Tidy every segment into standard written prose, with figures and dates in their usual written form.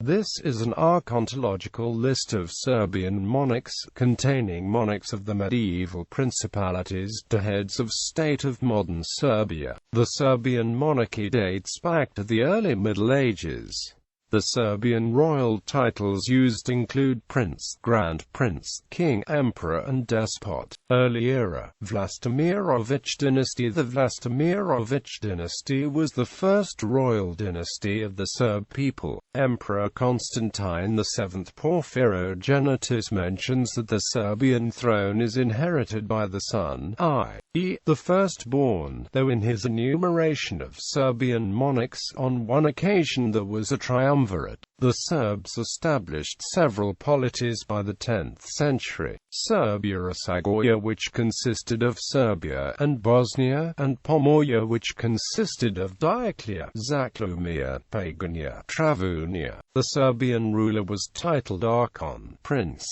This is an archontological list of Serbian monarchs, containing monarchs of the medieval principalities to heads of state of modern Serbia. The Serbian monarchy dates back to the early Middle Ages. The Serbian royal titles used include Prince, Grand Prince, King, Emperor and Despot. Early era Vlastimirovic dynasty. The Vlastimirovic dynasty was the first royal dynasty of the Serb people. Emperor Constantine VII Porphyrogenitus mentions that the Serbian throne is inherited by the son, i.e., the firstborn, though in his enumeration of Serbian monarchs, on one occasion there was a triumvirate. The Serbs established several polities by the 10th century. Serbia-Sagoya, which consisted of Serbia and Bosnia, and Pomoria, which consisted of Dioclea, Zaclumia, Pagania, Travunia. The Serbian ruler was titled Archon, Prince.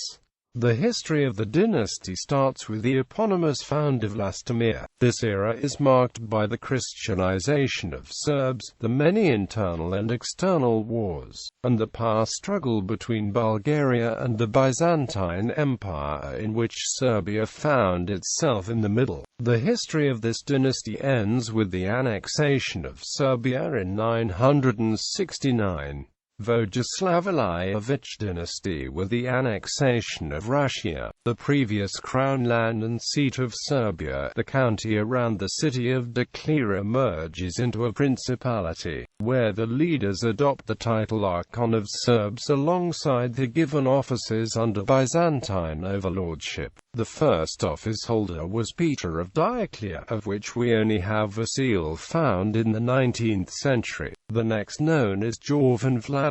The history of the dynasty starts with the eponymous founder Vlastimir. This era is marked by the Christianization of Serbs, the many internal and external wars, and the power struggle between Bulgaria and the Byzantine Empire, in which Serbia found itself in the middle. The history of this dynasty ends with the annexation of Serbia in 969. Vojislavljevic dynasty with the annexation of Rašia, the previous crown land and seat of Serbia. The county around the city of Declira merges into a principality, where the leaders adopt the title Archon of Serbs alongside the given offices under Byzantine overlordship. The first office holder was Peter of Dioclea, of which we only have a seal found in the 19th century. The next known is Joven Vladimir,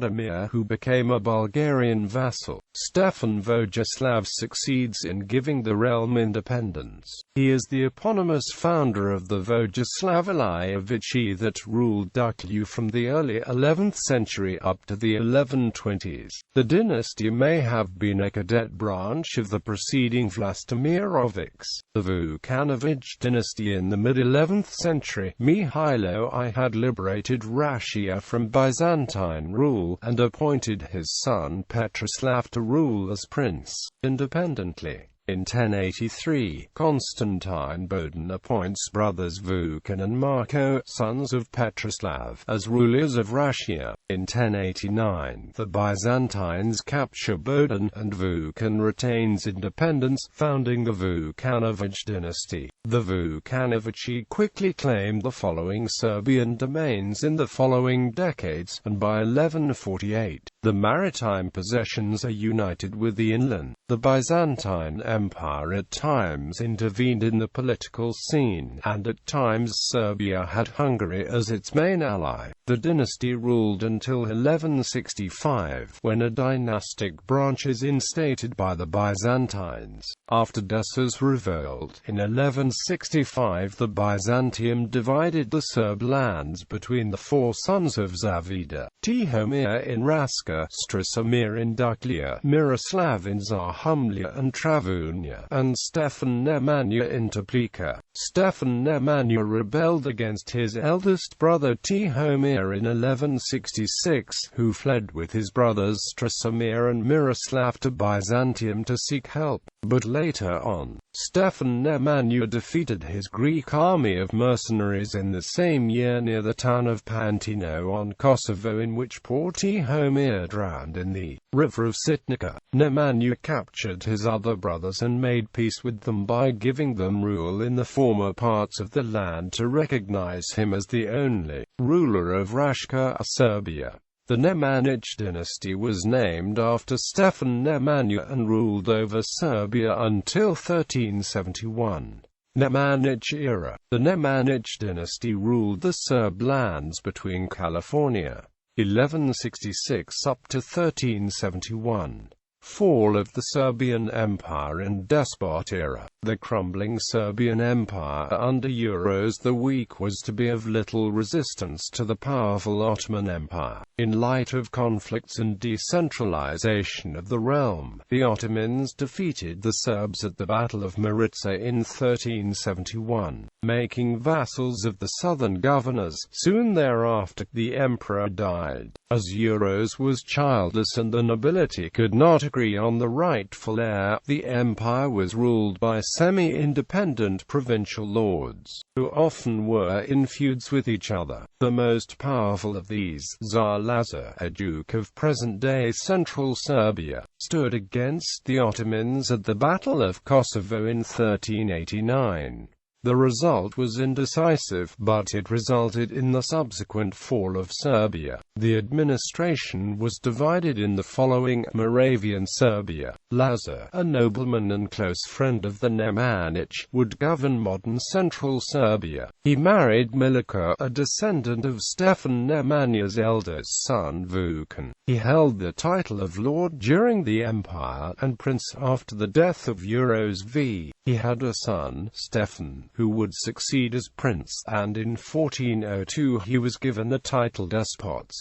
who became a Bulgarian vassal. Stefan Vojislav succeeds in giving the realm independence. He is the eponymous founder of the Vojislavljevici that ruled Duklju from the early 11th century up to the 1120s. The dynasty may have been a cadet branch of the preceding Vlastimirovics. The Vukanovic dynasty in the mid-11th century. Mihailo I had liberated Rašia from Byzantine rule, and appointed his son Petroslav to rule as prince, independently. In 1083, Constantine Bodin appoints brothers Vukan and Marko, sons of Petroslav, as rulers of Rašia. In 1089, the Byzantines capture Bodin, and Vukan retains independence, founding the Vukanovic dynasty. The Vukanovici quickly claimed the following Serbian domains in the following decades, and by 1148, the maritime possessions are united with the inland. The Byzantine Empire at times intervened in the political scene, and at times Serbia had Hungary as its main ally. The dynasty ruled until 1165, when a dynastic branch is instated by the Byzantines. After Desa's revolt, in 1165 the Byzantium divided the Serb lands between the four sons of Zavida: Tihomir in Raska, Strasimir in Duklja, Miroslav in Zahumlja and Travunia, and Stefan Nemanja in Teplica. Stefan Nemanja rebelled against his eldest brother Tihomir in 1166, who fled with his brothers Strasimir and Miroslav to Byzantium to seek help. But later on, Stefan Nemanja defeated his Greek army of mercenaries in the same year near the town of Pantino on Kosovo, in which poor Tihomir drowned in the river of Sitnica. Nemanja captured his other brothers and made peace with them by giving them rule in the former parts of the land to recognize him as the only ruler of Raška, Serbia. The Nemanjić dynasty was named after Stefan Nemanja and ruled over Serbia until 1371. Nemanjić era. The Nemanjić dynasty ruled the Serb lands between California, 1166 up to 1371. Fall of the Serbian Empire and Despot era. The crumbling Serbian Empire under Euros the weak was to be of little resistance to the powerful Ottoman Empire. In light of conflicts and decentralization of the realm, the Ottomans defeated the Serbs at the Battle of Maritsa in 1371. making vassals of the southern governors. Soon thereafter, the emperor died, as Euros was childless and the nobility could not agree on the rightful heir. The empire was ruled by semi-independent provincial lords, who often were in feuds with each other. The most powerful of these, Czar Lazar, a duke of present-day central Serbia, stood against the Ottomans at the Battle of Kosovo in 1389. The result was indecisive, but it resulted in the subsequent fall of Serbia. The administration was divided in the following: Moravian Serbia. Lazar, a nobleman and close friend of the Nemanjić, would govern modern central Serbia. He married Milica, a descendant of Stefan Nemanja's eldest son Vukan. He held the title of Lord during the empire, and Prince after the death of Euros V. He had a son, Stefan, who would succeed as prince, and in 1402 he was given the title Despot.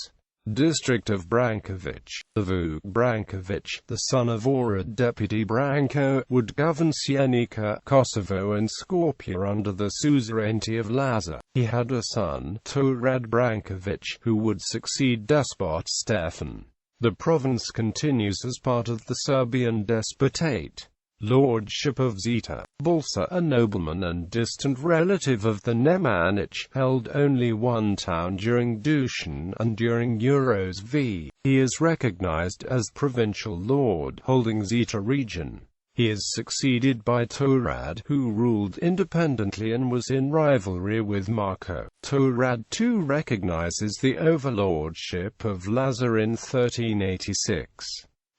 District of Brankovic. The Vuk Brankovic, the son of Orad Deputy Branko, would govern Sjenica, Kosovo and Skopje under the suzerainty of Lazar. He had a son, Torad Brankovic, who would succeed Despot Stefan. The province continues as part of the Serbian Despotate. Lordship of Xeta. Balsa, a nobleman and distant relative of the Nemanjić, held only one town during Dusan and during Euros V. He is recognized as provincial lord, holding Xeta region. He is succeeded by Torad, who ruled independently and was in rivalry with Marko. Torad too recognizes the overlordship of Lazar in 1386.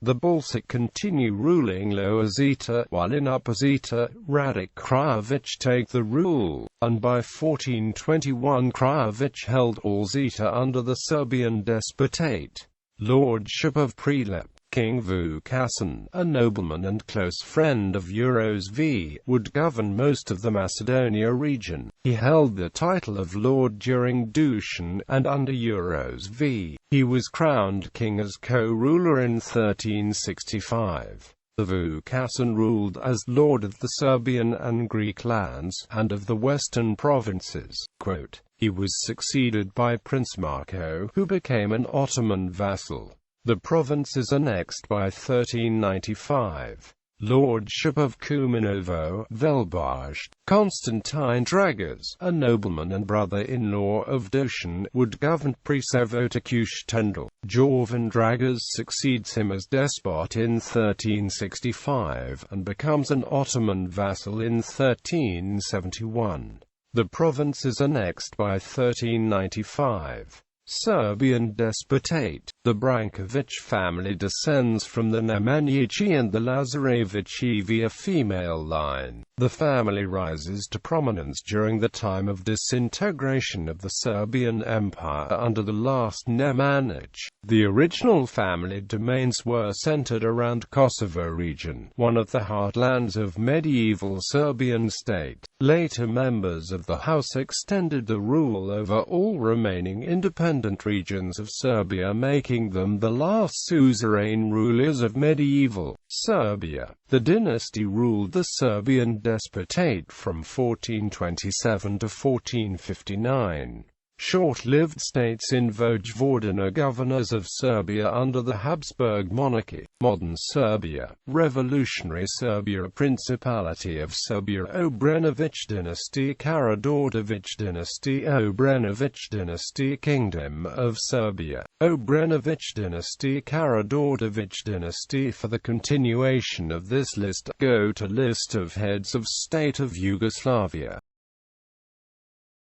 The Balsic continue ruling Lower Xeta, while in Upper Xeta, Radic Krajovic take the rule, and by 1421 Krajovic held all Xeta under the Serbian Despotate. Lordship of Prelep. King Vukasin, a nobleman and close friend of Euros V, would govern most of the Macedonia region. He held the title of Lord during Dusan, and under Euros V, he was crowned king as co-ruler in 1365. The Vukasin ruled as Lord of the Serbian and Greek lands, and of the western provinces. Quote, he was succeeded by Prince Marko, who became an Ottoman vassal. The province is annexed by 1395. Lordship of Kumanovo, Velbaj. Constantine Dragas, a nobleman and brother-in-law of Dusan, would govern Preševo-Tekush-Tendel. Joven Dragas succeeds him as despot in 1365, and becomes an Ottoman vassal in 1371. The province is annexed by 1395. Serbian Despotate. The Brankovic family descends from the Nemanjići and the Lazarevići via female line. The family rises to prominence during the time of disintegration of the Serbian Empire under the last Nemanjić. The original family domains were centered around Kosovo region, one of the heartlands of medieval Serbian state. Later members of the house extended the rule over all remaining independent regions of Serbia, making them the last suzerain rulers of medieval Serbia. The dynasty ruled the Serbian Despotate from 1427 to 1459. Short-lived states in Vojvodina, governors of Serbia under the Habsburg monarchy. Modern Serbia. Revolutionary Serbia. Principality of Serbia. Obrenović dynasty. Karađorđević dynasty. Obrenović dynasty. Kingdom of Serbia. Obrenović dynasty. Karađorđević dynasty. For the continuation of this list, go to List of heads of state of Yugoslavia.